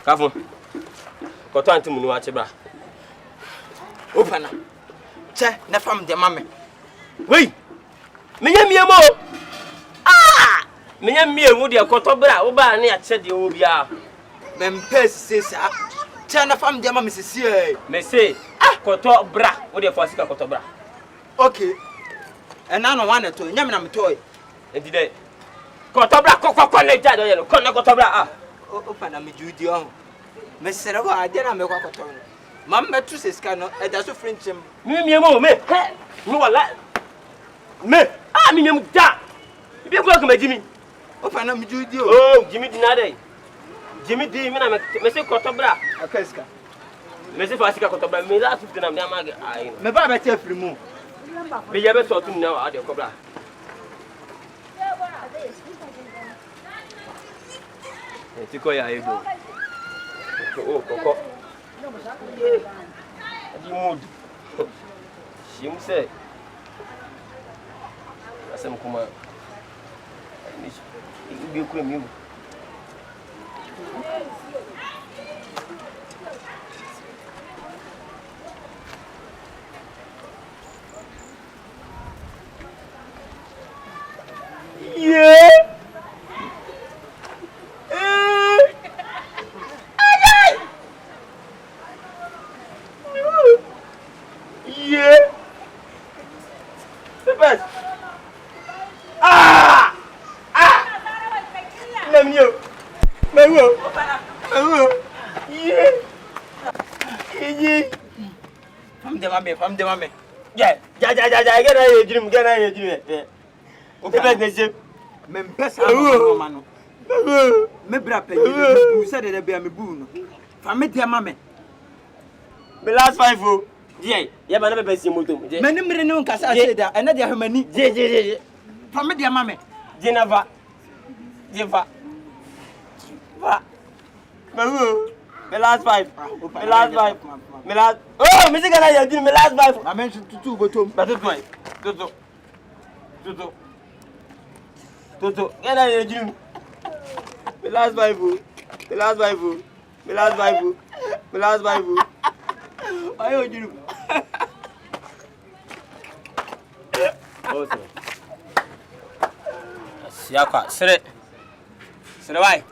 Kafo. Koto anti munu ache bra. Opana. Che, na fam de mame. Wei. Menya miemo. Menya miemu de koto bra, wo ba na ache de wo bia. Mempe sesa. Che na fam de mame sisi e. Me say, koto bra, wo de fasika koto bra. Okay. Ena no wan to, nyame na metoy. Enti de. Koto bra kokoko na ja do ye no. Kono koto bra Opana me judi on. Me sere ko ade na me kwa koto. Mam metu seska no, e da so frinchem. Me miemo me. Me wala. Me. Me miemu da. Ibi ko ko majimi. Opana me judi o. Oh, Jimmy dinade. Jimmy di me na me say koto bra. Akaska. Me say fasika koto bra. Me la tutu na me amage ai. Me ba be te afiri mu. Me yabe so tu na ade ko bra. Tiko ya ego. Oh, koko. Adi mood. Shim say. Asem kuma. Ibi ku emi. Yeah. Fam de mame. Yeah. Get a dream. Mempe sa no mano. Me bra pe you said that be me bu no. Fam de mame. The last 5 oh. Yeah, ba na be si moto. Mani mre no nkasa say da, ena de ahmani. Je. Fam de mame. Je na va. Va. The last 5. The last 5. Me last. Oh, me say gana ya dream me last 5. I mention tutu botom. Toto. Gana ya dream. The last 5 oh. The last 5 oh. The last 5 oh. The last 5 oh. Ayo dream. Siapa? Sere. Sere why?